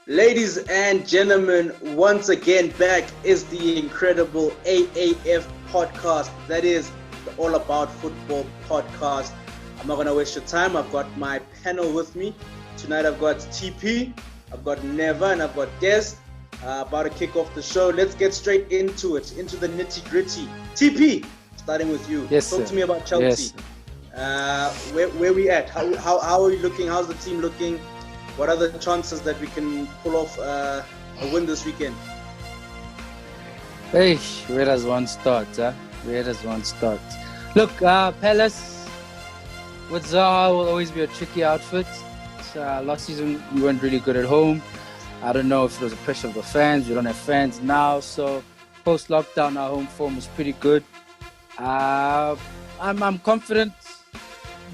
Ladies and gentlemen, once again back is the incredible AAF podcast. That is the All About Football podcast. I'm not going to waste your time. I've got my panel with me. Tonight I've got TP, I've got Neva, and I've got Des. About to kick off the show. Let's get straight into it, into the nitty-gritty. TP, starting with you. Yes, Talk sir. to me about Chelsea. Yes. Where we at? How are we looking? How's the team looking? What are the chances that we can pull off a win this weekend? Hey, where does one start? Where does one start? Look, Palace with Zaha will always be a tricky outfit. Last season we weren't really good at home. I don't know if it was a pressure of the fans. We don't have fans now, so post-lockdown our home form is pretty good. I'm confident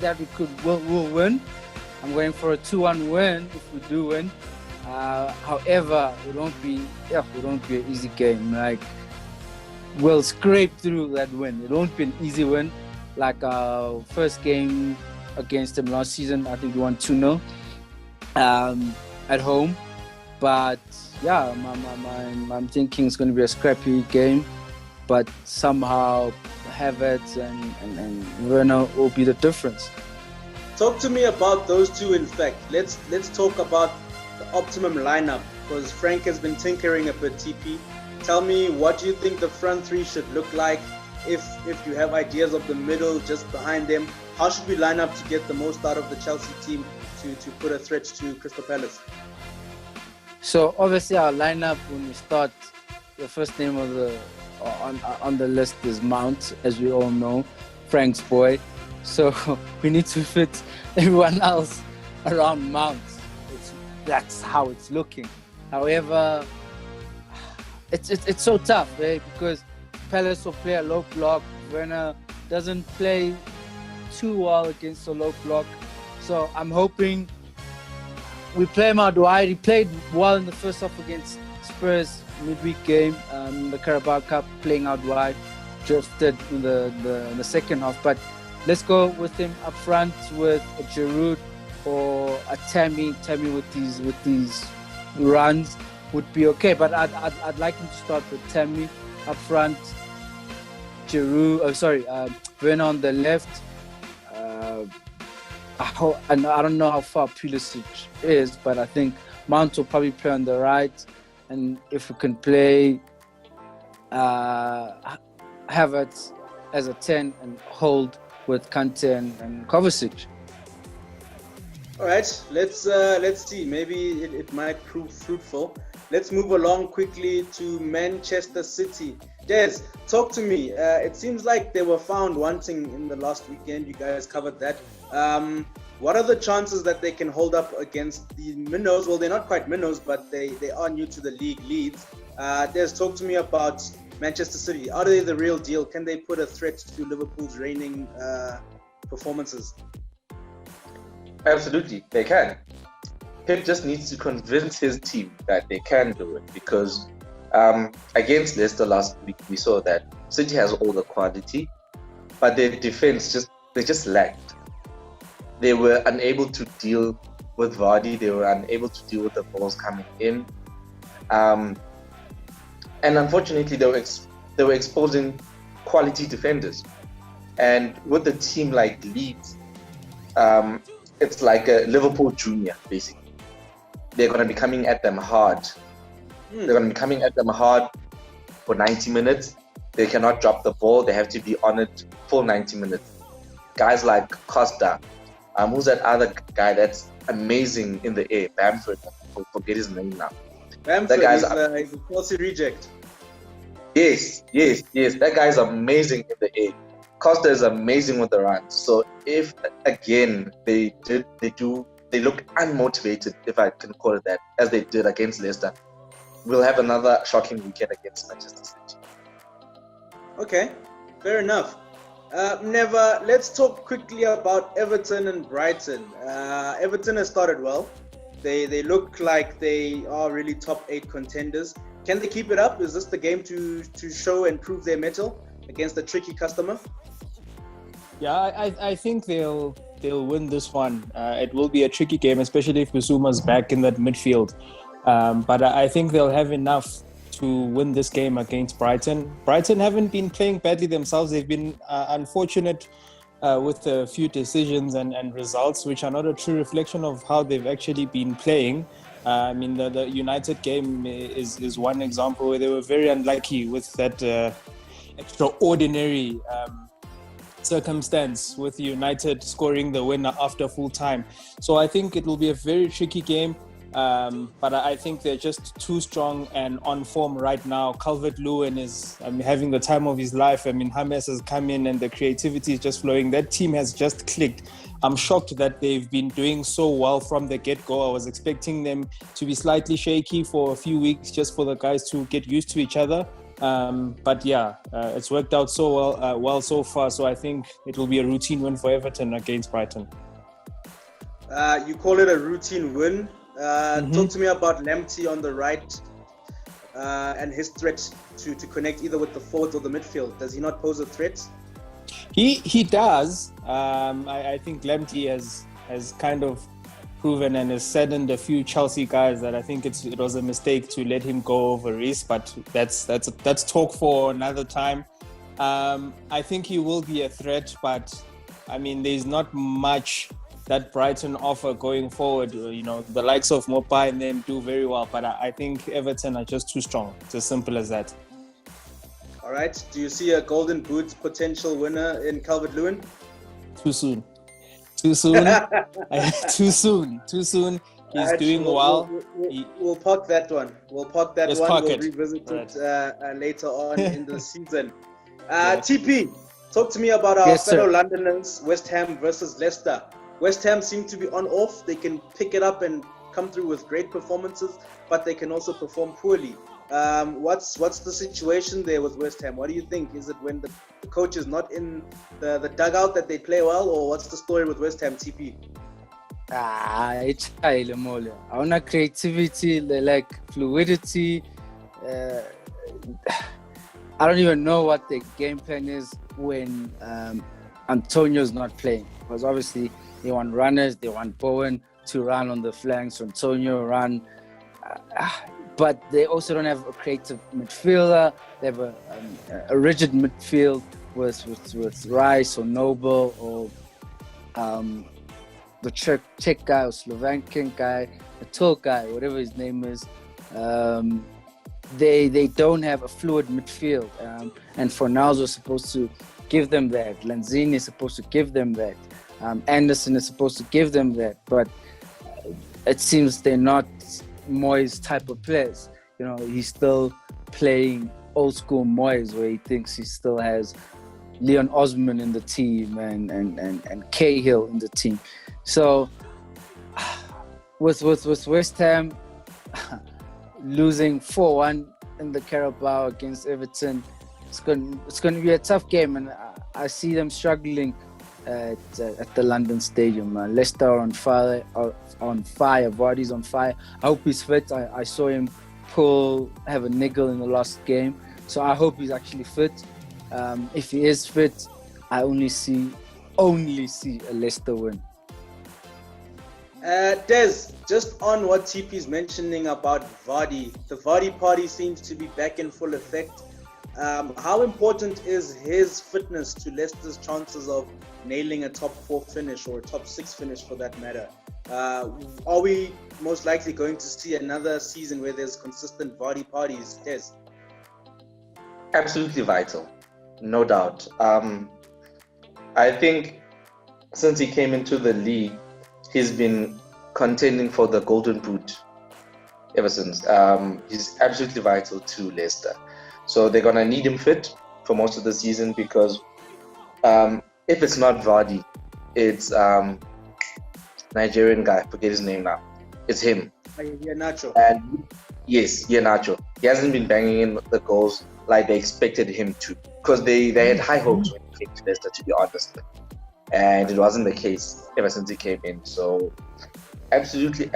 that we'll win. I'm going for a 2-1 win if we do win. However, it won't be an easy game. Like, we'll scrape through that win. It won't be an easy win. Like our first game against them last season, I think we won 2-0 at home. But yeah, I'm thinking it's going to be a scrappy game. But somehow Havertz and Werner will be the difference. Talk to me about those two. In fact, let's talk about the optimum lineup, because Frank has been tinkering a bit. TP, tell me, what do you think the front three should look like? If you have ideas of the middle just behind them, how should we line up to get the most out of the Chelsea team to put a threat to Crystal Palace? So obviously our lineup, when we start, the first name of on the list is Mount, as we all know, Frank's boy. So we need to fit everyone else around Mount. That's how it's looking. However, it's so tough, because Palace will play a low block. Werner doesn't play too well against a low block. So I'm hoping we play him out wide. He played well in the first half against Spurs midweek game, the Carabao Cup, playing out wide, drifted in the second half. But let's go with him up front with a Giroud or a Tammy. Tammy with these runs would be okay. But I'd like him to start with Tammy up front, Werner on the left. And I don't know how far Pulisic is, but I think Mount will probably play on the right. And if we can play Havertz as a 10 and hold with Kante and Kovacic. All right, let's see. Maybe it might prove fruitful. Let's move along quickly to Manchester City. Des, talk to me. It seems like they were found wanting in the last weekend. You guys covered that. What are the chances that they can hold up against the minnows? Well, they're not quite minnows, but they are new to the league, Leeds. Des, talk to me about Manchester City. Are they the real deal? Can they put a threat to Liverpool's reigning performances? Absolutely, they can. Pep just needs to convince his team that they can do it, because against Leicester last week, we saw that City has all the quality, but their defense just lacked. They were unable to deal with Vardy. They were unable to deal with the balls coming in, and unfortunately, they were exposing quality defenders. And with a team like Leeds, it's like a Liverpool junior, basically. They're going to be coming at them hard. They're going to be coming at them hard for 90 minutes. They cannot drop the ball. They have to be on it full 90 minutes. Guys like Costa, who's that other guy that's amazing in the air? Bamford, I forget his name now. Bamford, he's a Chelsea reject. Yes. That guy's amazing in the air. Costa is amazing with the runs. So if again they look unmotivated, if I can call it that, as they did against Leicester, we'll have another shocking weekend against Manchester City. Okay, fair enough. Neva, let's talk quickly about Everton and Brighton. Everton has started well. They look like they are really top 8 contenders. Can they keep it up? Is this the game to show and prove their mettle against a tricky customer? Yeah, I think they'll win this one. It will be a tricky game, especially if Bissouma's back in that midfield. But I think they'll have enough to win this game against Brighton. Brighton haven't been playing badly themselves. They've been unfortunate with a few decisions and results, which are not a true reflection of how they've actually been playing. I mean, the United game is one example where they were very unlucky with that extraordinary circumstance with United scoring the winner after full time. So I think it will be a very tricky game. But I think they're just too strong and on form right now. Calvert-Lewin is having the time of his life. I mean, James has come in and the creativity is just flowing. That team has just clicked. I'm shocked that they've been doing so well from the get-go. I was expecting them to be slightly shaky for a few weeks just for the guys to get used to each other. But yeah, it's worked out so well so far. So I think it will be a routine win for Everton against Brighton. You call it a routine win. Talk to me about Lamptey on the right and his threat to connect either with the forwards or the midfield. Does he not pose a threat? He does. I think Lamptey has kind of proven and has saddened a few Chelsea guys that I think it was a mistake to let him go over Reece, but that's talk for another time. I think he will be a threat, but I mean there's not much that Brighton offer going forward. You know, the likes of Mopai and them do very well, but I think Everton are just too strong. It's as simple as that. All right. Do you see a Golden Boot potential winner in Calvert-Lewin? Too soon. Too soon. He's right, doing well. We'll park that one. We'll revisit it later on in the season. TP, talk to me about our fellow Londoners, West Ham versus Leicester. West Ham seem to be on off. They can pick it up and come through with great performances, but they can also perform poorly. What's the situation there with West Ham? What do you think? Is it when the coach is not in the dugout that they play well, or what's the story with West Ham, TP? It's I want creativity, they like fluidity. I don't even know what the game plan is when Antonio's not playing, because obviously they want runners, they want Bowen to run on the flanks, Antonio run, but they also don't have a creative midfielder. They have a rigid midfield with Rice or Noble or the Czech guy or Slovakian guy, the tall guy, whatever his name is. They don't have a fluid midfield, and Fornals is supposed to give them that. Lanzini is supposed to give them that. Anderson is supposed to give them that, but it seems they're not Moyes type of players. You know, he's still playing old school Moyes, where he thinks he still has Leon Osman in the team and Cahill in the team. So with West Ham losing 4-1 in the Carabao against Everton, it's going to be a tough game, and I see them struggling at the London Stadium. Leicester are on fire. Vardy's on fire. I hope he's fit. I saw him have a niggle in the last game, so I hope he's actually fit. If he is fit, I only see a Leicester win. Des, just on what TP is mentioning about Vardy, the Vardy Party seems to be back in full effect. How important is his fitness to Leicester's chances of nailing a top 4 finish or a top 6 finish for that matter? Are we most likely going to see another season where there's consistent Vardy parties, Des? Absolutely vital, no doubt. I think since he came into the league, he's been contending for the Golden Boot ever since. He's absolutely vital to Leicester. So they're going to need him fit for most of the season, because if it's not Vardy, it's Nigerian guy, forget his name now. It's him. Nacho. And yes, Nacho. He hasn't been banging in the goals like they expected him to, because they had high hopes when he came to Leicester, to be honest. And it wasn't the case ever since he came in. So absolutely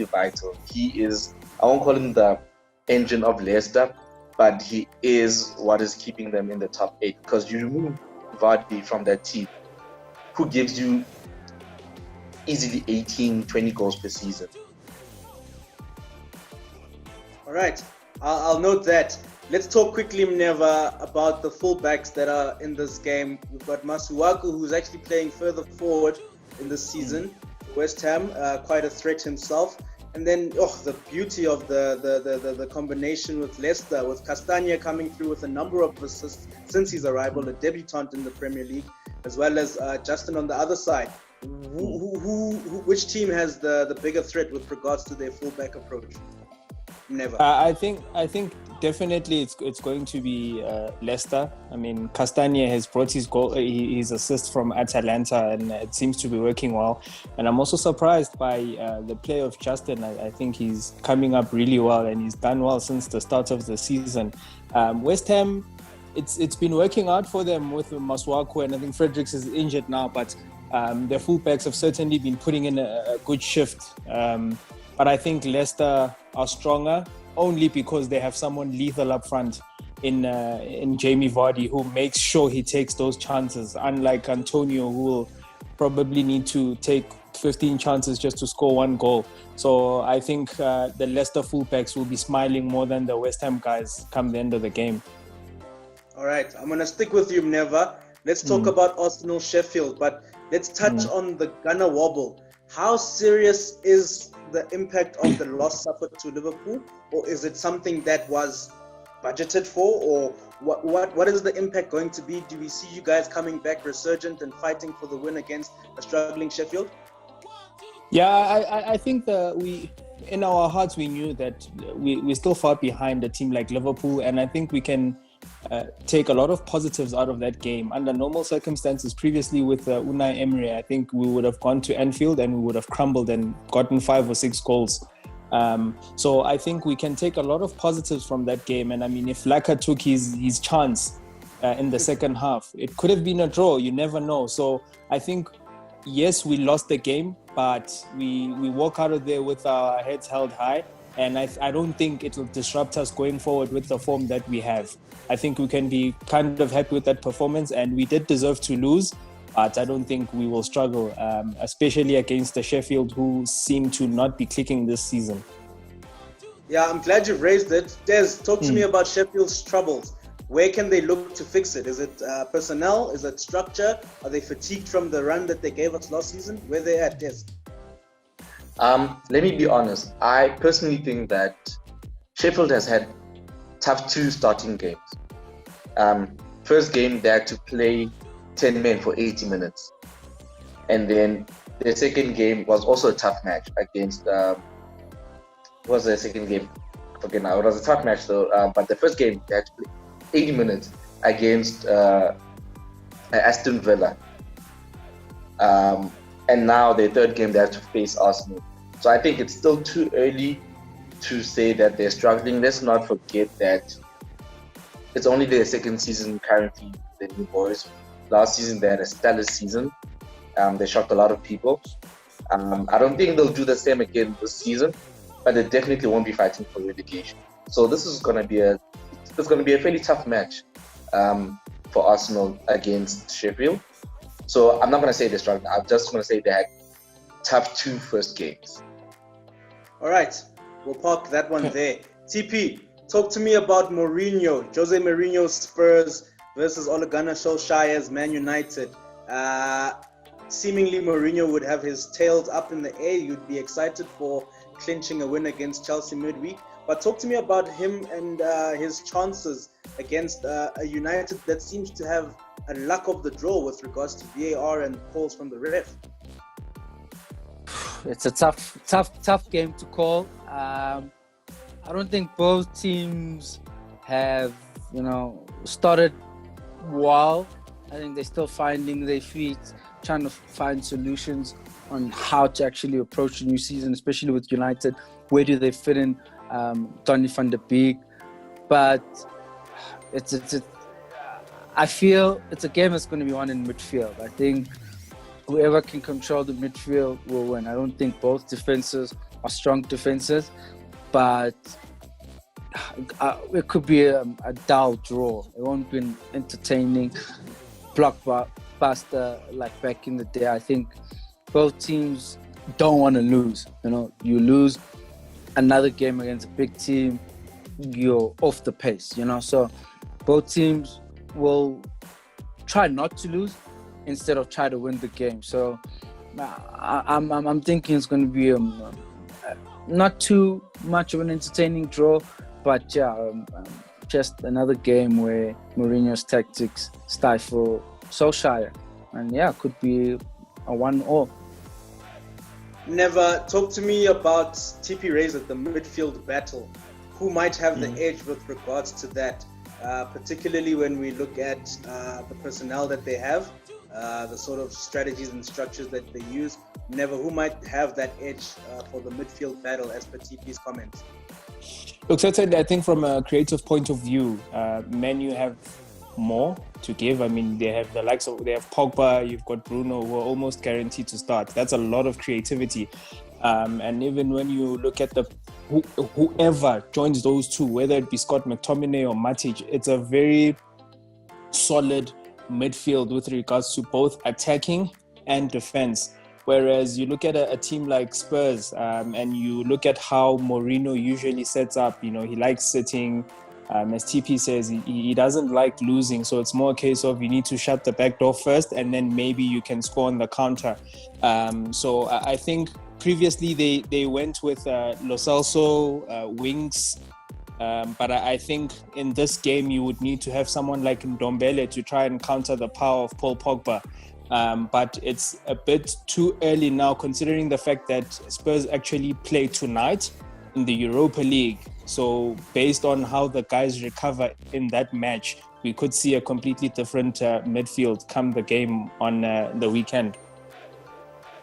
vital. He is, I won't call him the engine of Leicester, but he is what is keeping them in the top 8. Because you remove Vardy from that team, who gives you easily 18, 20 goals per season. All right, I'll note that. Let's talk quickly, Mneva, about the fullbacks that are in this game. We've got Masuaku, who's actually playing further forward in this season. West Ham, quite a threat himself. And then, the beauty of the combination with Leicester, with Castagna coming through with a number of assists since his arrival, a debutant in the Premier League, as well as Justin on the other side. Which team has the bigger threat with regards to their fullback approach? Never. I think definitely it's going to be Leicester. I mean, Castagna has brought his goal, his assist from Atalanta, and it seems to be working well. And I'm also surprised by the play of Justin. I think he's coming up really well, and he's done well since the start of the season. West Ham, it's been working out for them with Masuaku, and I think Fredericks is injured now, but their fullbacks have certainly been putting in a good shift. But I think Leicester are stronger only because they have someone lethal up front in Jamie Vardy, who makes sure he takes those chances, unlike Antonio, who will probably need to take 15 chances just to score one goal. So I think the Leicester fullbacks will be smiling more than the West Ham guys come the end of the game. All right, I'm going to stick with you, Mneva. Let's talk about Arsenal Sheffield, but let's touch on the Gunner wobble. How serious is the impact of the loss suffered to Liverpool, or is it something that was budgeted for, or what is the impact going to be? Do we see you guys coming back resurgent and fighting for the win against a struggling Sheffield? Yeah, I think we in our hearts we knew that we're still far behind a team like Liverpool, and I think we can take a lot of positives out of that game. Under normal circumstances, previously with Unai Emery, I think we would have gone to Anfield and we would have crumbled and gotten 5 or 6 goals. So I think we can take a lot of positives from that game. And I mean, if Laka took his chance in the second half, it could have been a draw. You never know. So I think, yes, we lost the game, but we walk out of there with our heads held high. And I don't think it will disrupt us going forward with the form that we have. I think we can be kind of happy with that performance, and we did deserve to lose, but I don't think we will struggle, especially against the Sheffield, who seem to not be clicking this season. Yeah, I'm glad you've raised it. Des, talk to me about Sheffield's troubles. Where can they look to fix it? Is it personnel? Is it structure? Are they fatigued from the run that they gave us last season? Where they at, Des? Let me be honest. I personally think that Sheffield has had tough 2 starting games. First game, they had to play 10 men for 80 minutes. And then the second game was also a tough match against... what was the second game? Okay, now it was a tough match though. But the first game, they had to play 80 minutes against Aston Villa. And now the third game, they have to face Arsenal. So I think it's still too early to say that they're struggling. Let's not forget that it's only their second season currently, the new boys. Last season, they had a stellar season. They shocked a lot of people. I don't think they'll do the same again this season, but they definitely won't be fighting for relegation. So this is going to be a fairly tough match for Arsenal against Sheffield. So I'm not going to say they're struggling. I'm just going to say they had tough 2 first games. All right, we'll park that one there. TP, talk to me about Mourinho, Jose Mourinho's Spurs versus Ole Gunnar Solskjaer's Man United. Seemingly Mourinho would have his tails up in the air. You'd be excited for clinching a win against Chelsea midweek. But talk to me about him and his chances against a United that seems to have a luck of the draw with regards to VAR and calls from the ref. It's a tough game to call. I don't think both teams have, started well. I think they're still finding their feet, trying to find solutions on how to actually approach the new season, especially with United. Where do they fit in Donny van der Beek? But I feel it's a game that's going to be won in midfield. I think whoever can control the midfield will win. I don't think both defenses are strong defenses, but it could be a dull draw. It won't be an entertaining blockbuster like back in the day. I think both teams don't want to lose. You lose another game against a big team you're off the pace, you know. So both teams will try not to lose instead of try to win the game. So I'm thinking it's going to be not too much of an entertaining draw, but just another game where Mourinho's tactics stifle Solskjaer, and could be a 1-1. Never. Talk to me about TP Razor, the midfield battle. Who might have the edge with regards to that, particularly when we look at the personnel that they have, the sort of strategies and structures that they use. Never. Who might have that edge for the midfield battle, as per TP's comments? Look, certainly, I think from a creative point of view, Man U have more to give. I mean, they have the likes of, they have Pogba, you've got Bruno, who are almost guaranteed to start. That's a lot of creativity. And even when you look at whoever joins those two, whether it be Scott McTominay or Matic, it's a very solid midfield with regards to both attacking and defense. Whereas you look at a team like Spurs, and you look at how Mourinho usually sets up, you know, he likes sitting, as TP says, he doesn't like losing. So it's more a case of you need to shut the back door first, and then maybe you can score on the counter. So I think previously they went with Lo Celso, wings. But I think in this game you would need to have someone like Ndombele to try and counter the power of Paul Pogba. But it's a bit too early now, considering the fact that Spurs actually play tonight in the Europa League. So based on how the guys recover in that match, we could see a completely different midfield come the game on the weekend.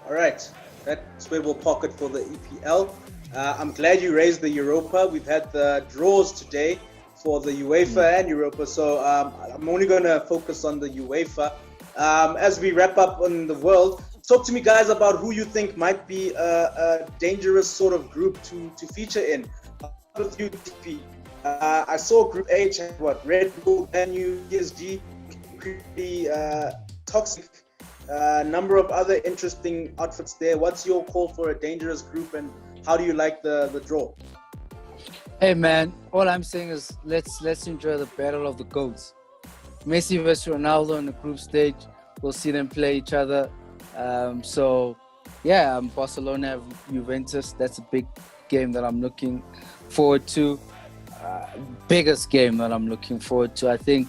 All right, that's where we'll pocket for the EPL. I'm glad you raised the Europa. We've had the draws today for the UEFA and Europa, so I'm only going to focus on the UEFA. As we wrap up on the world, talk to me, guys, about who you think might be a dangerous sort of group to feature in. With you, TP. I saw Group H had Red Bull, Man U, PSG, pretty toxic. Number of other interesting outfits there. What's your call for a dangerous group, and how do you like the draw? Hey man, all I'm saying is let's enjoy the battle of the GOATs. Messi versus Ronaldo in the group stage. We'll see them play each other. Barcelona have Juventus. That's a big game that I'm looking forward to. Biggest game that I'm looking forward to. I think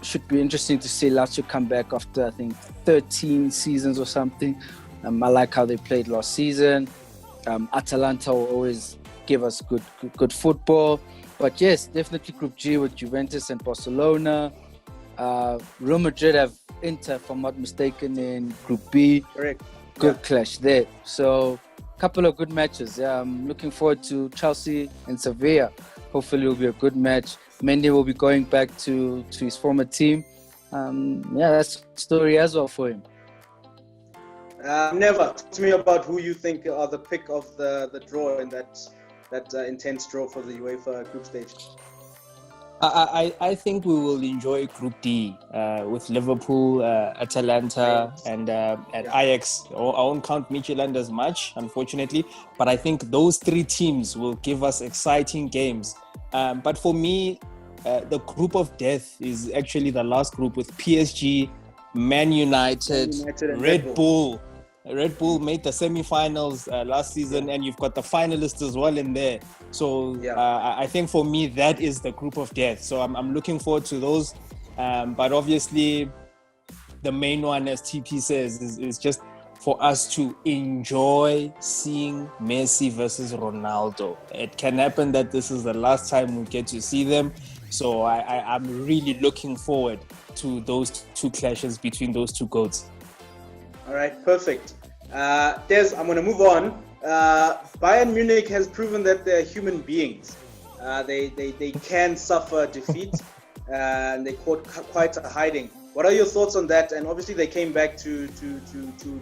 should be interesting to see Lazio come back after, I think, 13 seasons or something. I like how they played last season. Atalanta will always give us good football. But yes, definitely Group G with Juventus and Barcelona. Real Madrid have Inter, if I'm not mistaken, in Group B. Correct. Good clash there. So, a couple of good matches. I'm looking forward to Chelsea and Sevilla. Hopefully, it will be a good match. Mendy will be going back to his former team. That's a story as well for him. Never. Talk to me about who you think are the pick of the draw in that intense draw for the UEFA group stage. I think we will enjoy Group D with Liverpool, Atalanta, and Ajax. I won't count Midtjylland as much, unfortunately, but I think those three teams will give us exciting games. But for me, the group of death is actually the last group with PSG, Man United and Red Bull. Red Bull made the semi-finals last season, and you've got the finalists as well in there. So I think for me, that is the group of death. So I'm looking forward to those. But obviously, the main one, as TP says, is just for us to enjoy seeing Messi versus Ronaldo. It can happen that this is the last time we get to see them. So I'm really looking forward to those two clashes between those two GOATs. All right, perfect. Des, I'm going to move on. Bayern Munich has proven that they're human beings. They can suffer defeat, and they caught quite a hiding. What are your thoughts on that? And obviously, they came back to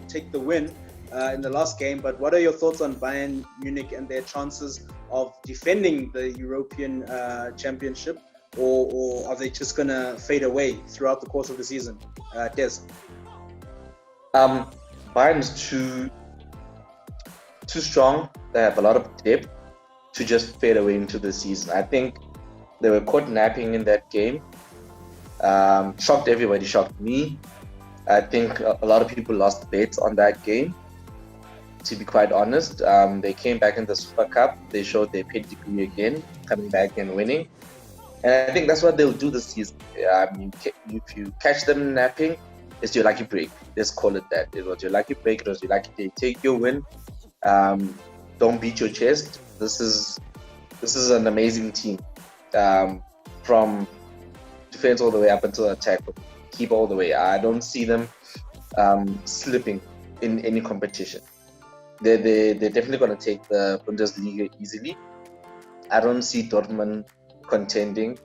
take the win in the last game. But what are your thoughts on Bayern Munich and their chances of defending the European Championship, or are they just going to fade away throughout the course of the season? Des. Bayern's too strong. They have a lot of depth. to just fade away into the season. I think they were caught napping in that game. Shocked everybody, shocked me. I think a lot of people lost bets on that game, to be quite honest. They came back in the Super Cup. They showed their pedigree again, coming back and winning. And I think that's what they'll do this season. If you catch them napping, it's your lucky break. Let's call it that. It was your lucky break. It was your lucky day. Take your win. Don't beat your chest. This is an amazing team. From defense all the way up until attack, keep all the way. I don't see them slipping in any competition. They're definitely going to take the Bundesliga easily. I don't see Dortmund contending.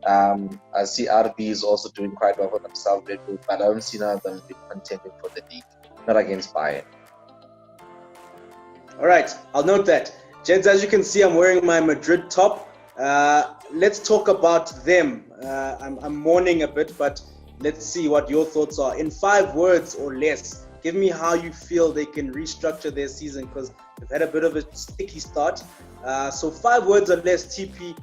I see RB is also doing quite well for themselves, but I don't see none of them contending for the league. Not against Bayern. All right, I'll note that. Gents, as you can see, I'm wearing my Madrid top. Let's talk about them. I'm mourning a bit, but let's see what your thoughts are. In 5 words or less, give me how you feel they can restructure their season, because they've had a bit of a sticky start. So 5 words or less, TP,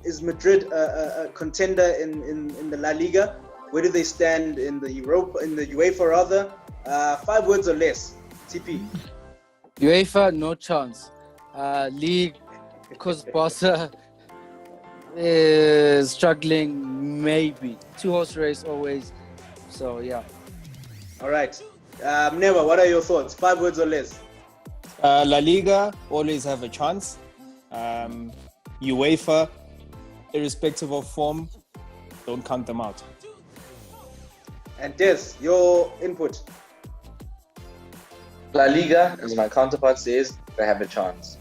is Madrid a contender in the La Liga? Where do they stand in the UEFA rather? 5 words or less, TP. UEFA, no chance. League, because Barca is struggling, maybe. 2-horse race always. So, yeah. All right. Neva, what are your thoughts? 5 words or less. La Liga always have a chance. UEFA, irrespective of form, don't count them out. And Des, your input. La Liga, as my counterpart says, they have a chance.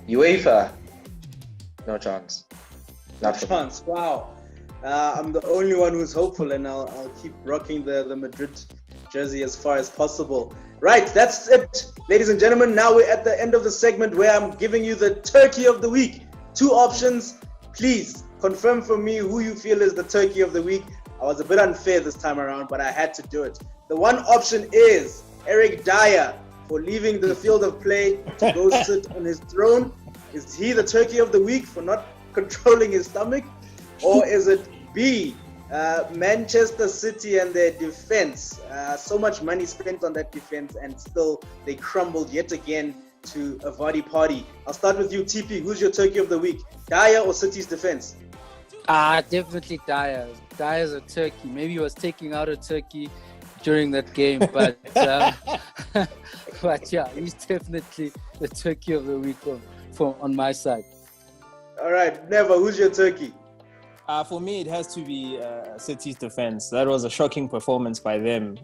UEFA, no chance. Not No chance. Wow. I'm the only one who's hopeful, and I'll keep rocking the Madrid jersey as far as possible. Right, that's it, ladies and gentlemen. Now we're at the end of the segment where I'm giving you the turkey of the week. 2 options. Please confirm for me who you feel is the turkey of the week. I was a bit unfair this time around, but I had to do it. The one option is Eric Dyer for leaving the field of play to go sit on his throne. Is he the turkey of the week for not controlling his stomach? Or is it B, Manchester City and their defense? So much money spent on that defense, and still they crumbled yet again to a Vardy Party. I'll start with you, TP. Who's your turkey of the week? Dyer or City's defense? Definitely Dyer. Dyer's a turkey. Maybe he was taking out a turkey during that game, but but yeah, he's definitely the turkey of the week on my side. All right, Neva, who's your turkey? For me, it has to be City's defense. That was a shocking performance by them.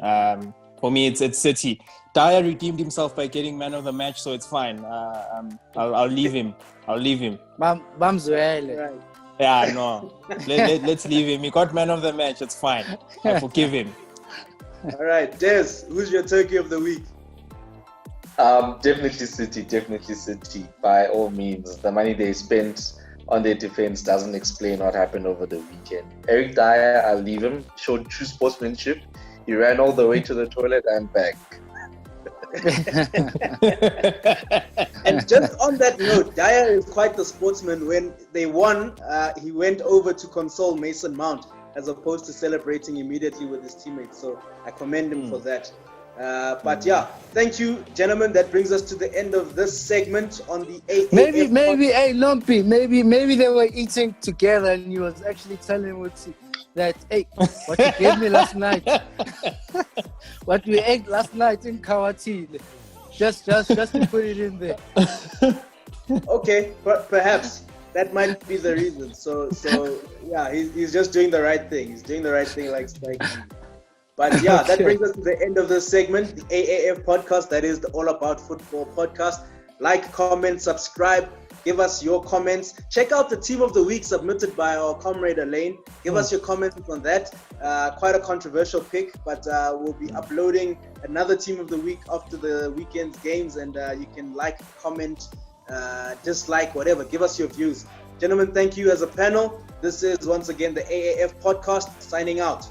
For me, it's City. Dyer redeemed himself by getting man of the match, so it's fine. I'll leave him. Right. Yeah, no. Let's leave him. He got man of the match. It's fine. I forgive him. All right, Des, who's your turkey of the week? Definitely City. By all means, the money they spent on their defense doesn't explain what happened over the weekend. Eric Dyer, I'll leave him. Showed true sportsmanship. He ran all the way to the toilet and back. And just on that note, Dyer is quite the sportsman. When they won, he went over to console Mason Mount as opposed to celebrating immediately with his teammates. So I commend him for that. But yeah, thank you, gentlemen. That brings us to the end of this segment on the AAF. Maybe, hey, Lamptey, maybe they were eating together and he was actually telling Woodsy that, hey, what you gave me last night, what we ate last night in Kawati, just to put it in there. Okay, perhaps that might be the reason. So yeah, he's just doing the right thing. He's doing the right thing like Spike. But yeah, that brings us to the end of this segment, the AAF podcast. That is the All About Football podcast. Like, comment, subscribe. Give us your comments. Check out the team of the week submitted by our comrade Elaine. Give us your comments on that. Quite a controversial pick, but we'll be uploading another team of the week after the weekend's games, and you can like, comment, dislike, whatever. Give us your views. Gentlemen, thank you as a panel. This is once again the AAF podcast, signing out.